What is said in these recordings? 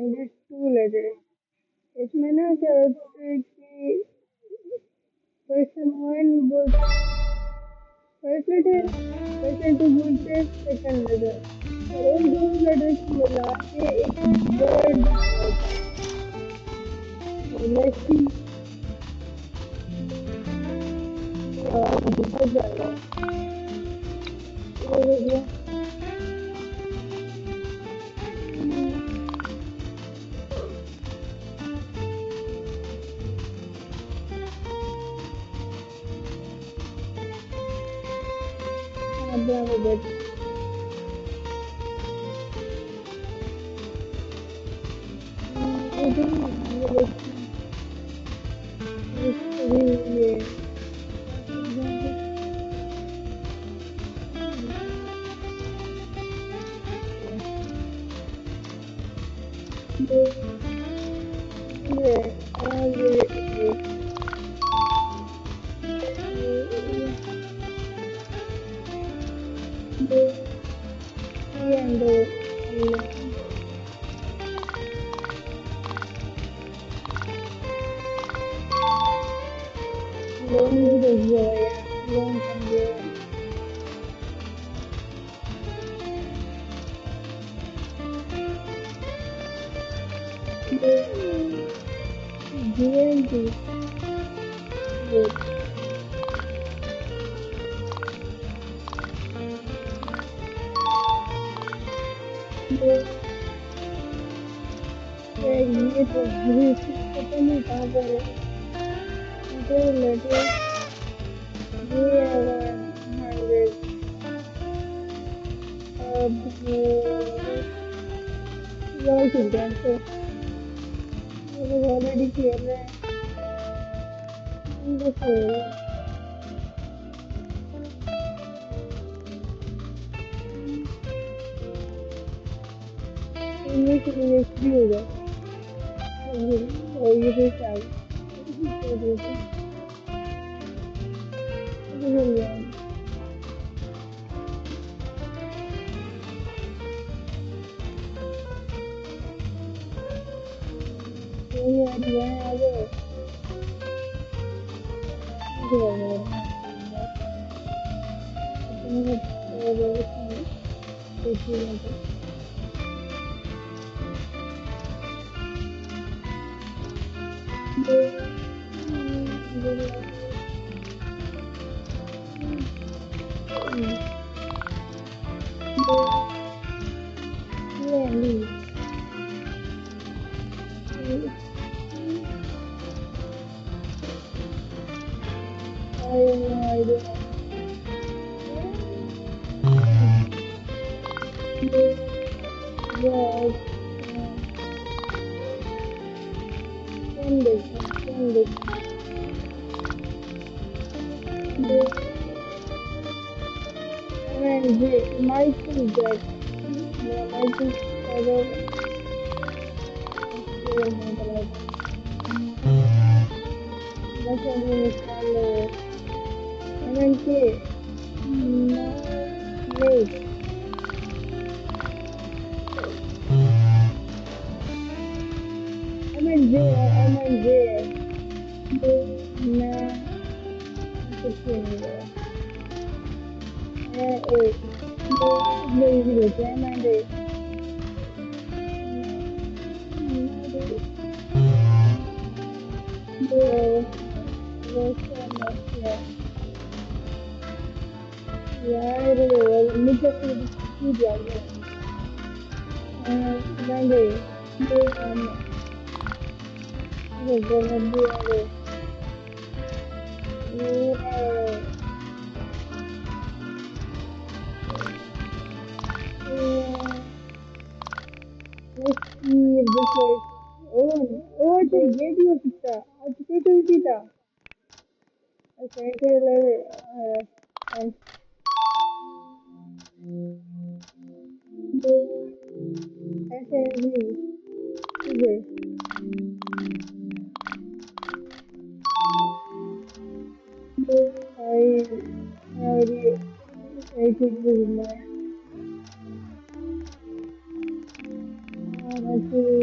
Just two letters. इसमें ना क्या होता है कि पर्सन वन बोल फर्स्ट लेटर पर्सन टू बोलते हैं सेकंड लेटर और उन दोनों लेटर को मिला के एक वर्ड होता है लेट्स बहुत ज़्यादा ये हो गया ब्रावो बट ये लोन भी दिया है लोन समझे जीएनटी ये तो पता नहीं कहाँ पर है मुझे लगे ये हंड्रेड अब लॉन्च एग्जाम से ऑलरेडी खेल रहे हैं इंग्लिश इंग्लिश भी होगा और ये फिर क्या Michael Jackson. Michael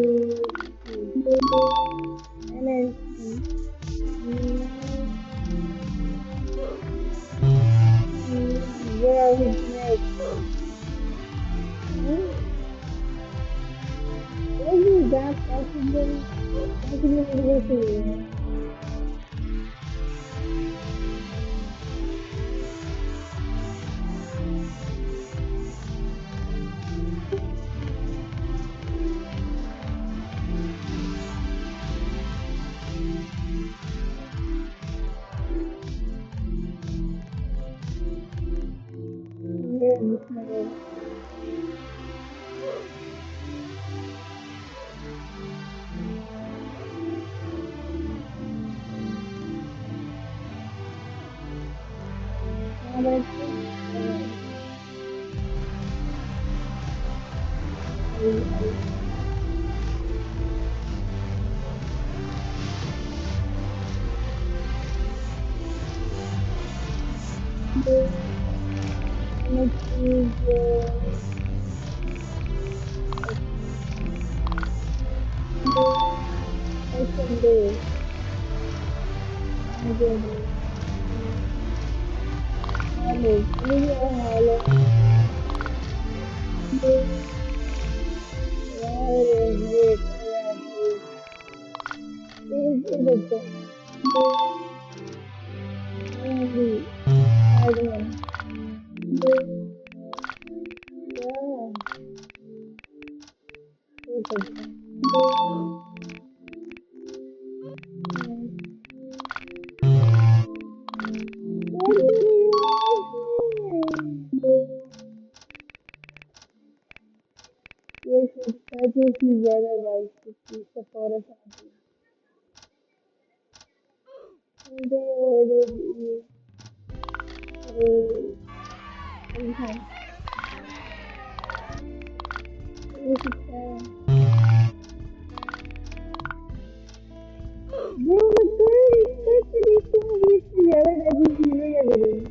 I energy. Where is next? What is that possible? Possible university? Yes, it's purchasing weather rights to keep the forest happy. And they already sometimes if it's they were very especially so weak together that we feeling everything.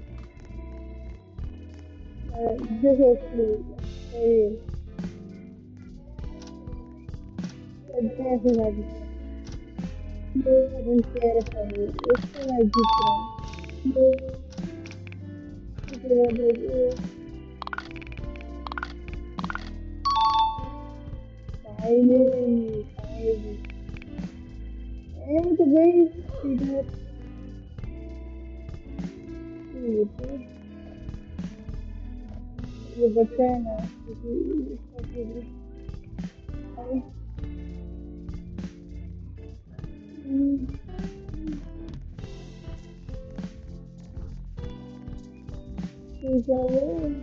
This was true. Very definitely. I don't care if I do. It's still like different. Finally, finally. And the way she did it, the banana, she's away.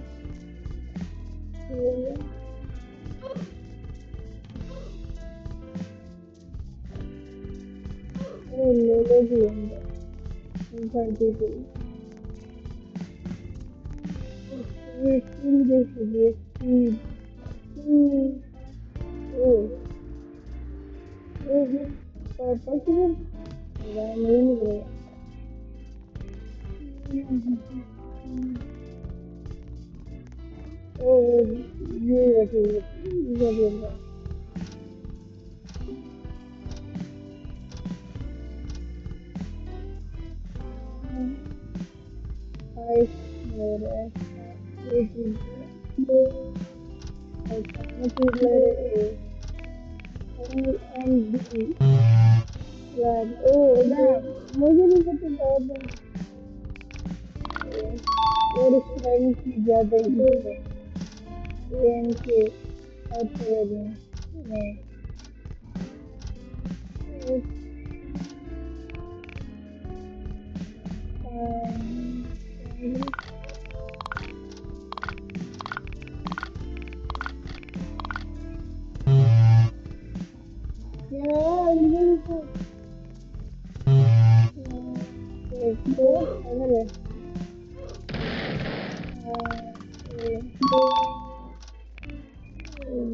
Oh, no, inside the speed. Oh, is it possible? I'm really oh, you I swear, it is letter A and B. Like, oh, damn. मुझे नहीं पता था और इस तरह की ज्यादा ही N के अच्छे नहीं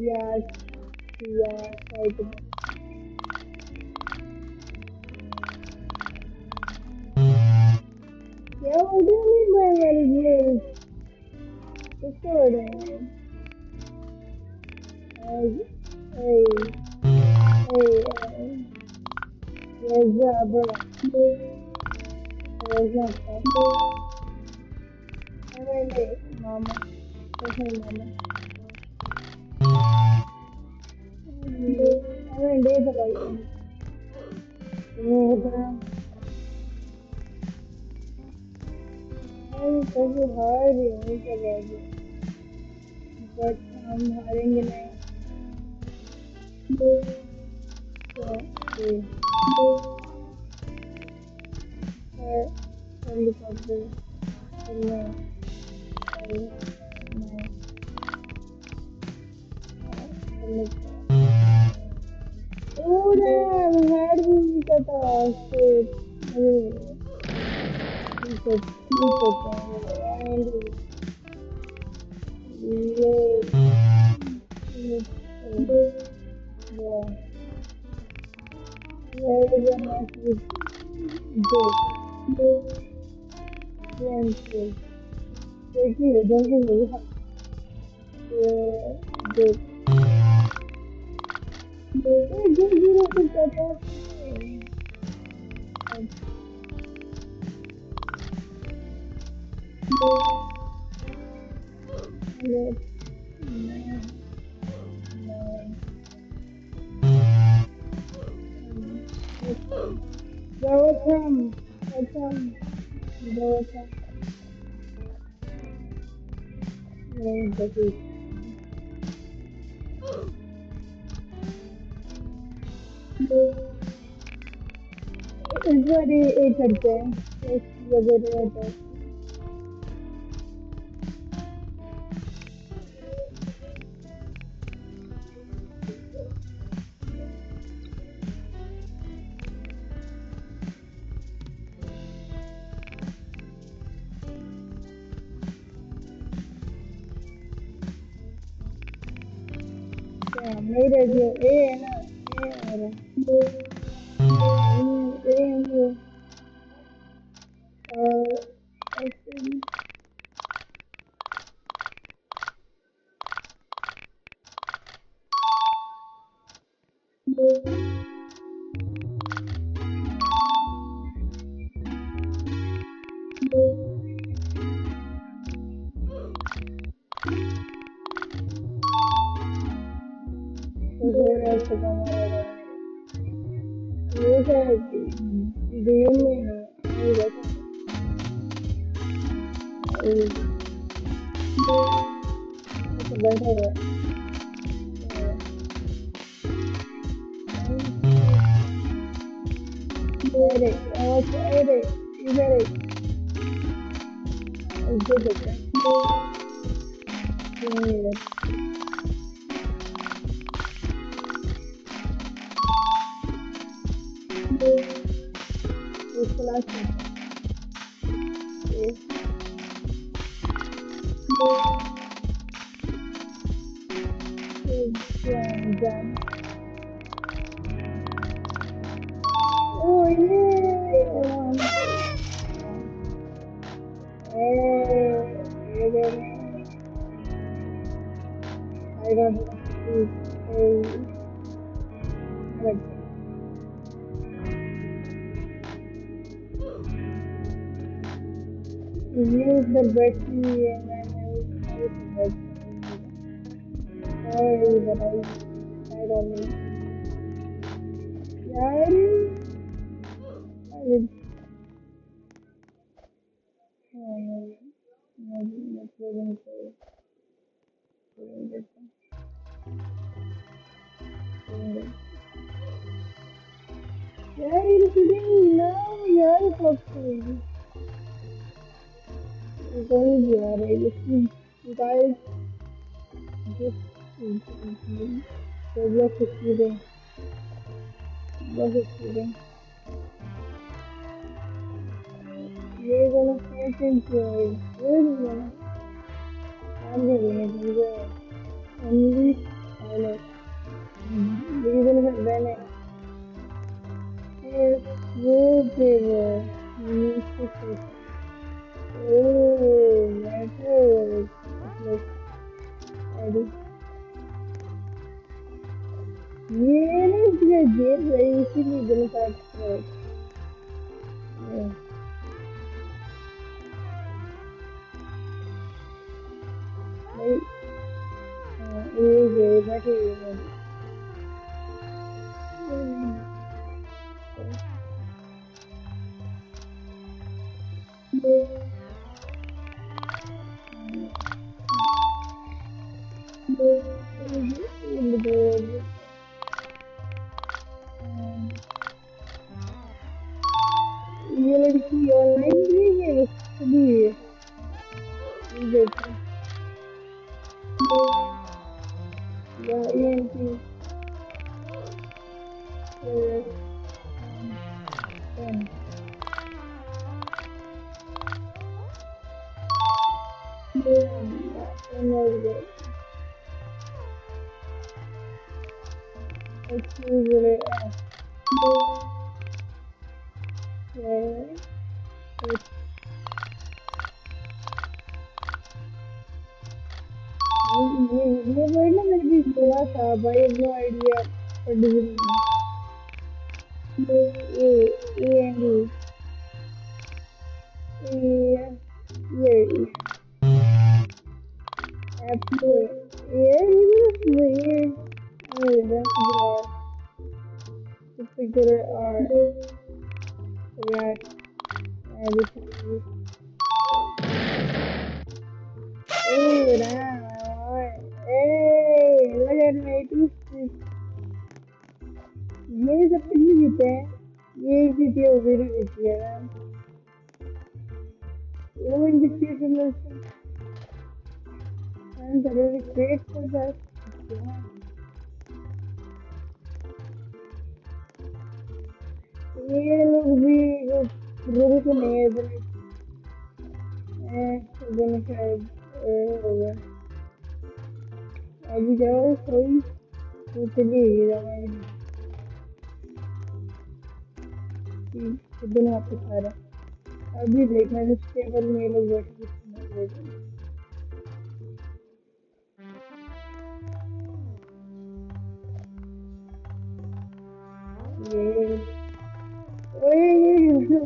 yeah, yeah, right. Yeah, what do you mean by very good? It's good. Hey, hey, hey. Reza, Reza, Mama, Mama. I days about it. कैसे हार रही हूँ क्या बात है बट हम हारेंगे नहीं तो हेलीकॉप्टर नहीं पूरा हार भी कटा देखिए देखिए Welcome, welcome, welcome. इस बार ये करते हैं वगैरह होता है नहीं रहती है ये है ना ये Use the battery and then sorry, but I don't know. यार यार ये किडिंग ना यार पक्की going यार ये guys just block kidding ये वाला सेटिंग है I'm going to only highlight. These are the banner. Yes, wallpaper. Music. Oh, matter. Like, ये नहीं ये इसीलिए दिल का एक्सप्रेस भाई ये बैठे हुए ये लड़की ऑनलाइन भी है भी है देखो या ये इनकी ये वर्ड ना मेरे भी सुना था भाई no idea what do a and ये Apple. Yeah, it's weird. Oh, that's hard to figure it out. Right. Everything. Oh, damn. Hey, look at my toothpick. ये सब कितनी जीते हैं ये जीती है उधर ही जीती है ना वो इन जीती है simulation I'm really grateful that ये लोग भी रूल को नहीं है इधर शायद होगा अभी जाओ कोई चलिए इधर वापस आ रहा अभी देखना जिस टेबल में लोग बैठे ये ओए ये क्यों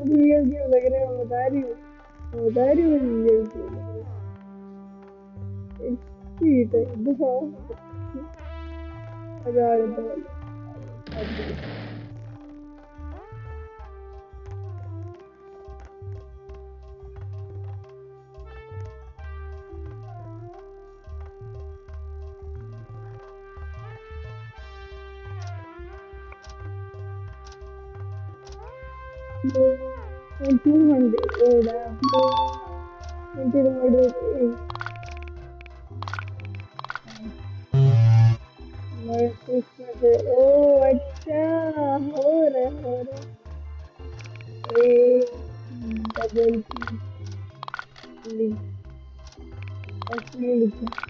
लग रहा है बता रही हूँ ये क्यों लग रहा है ठीक है दिखाओ हजार $200 oh damn $20 ओह अच्छा हो रहा डबल असली लिखा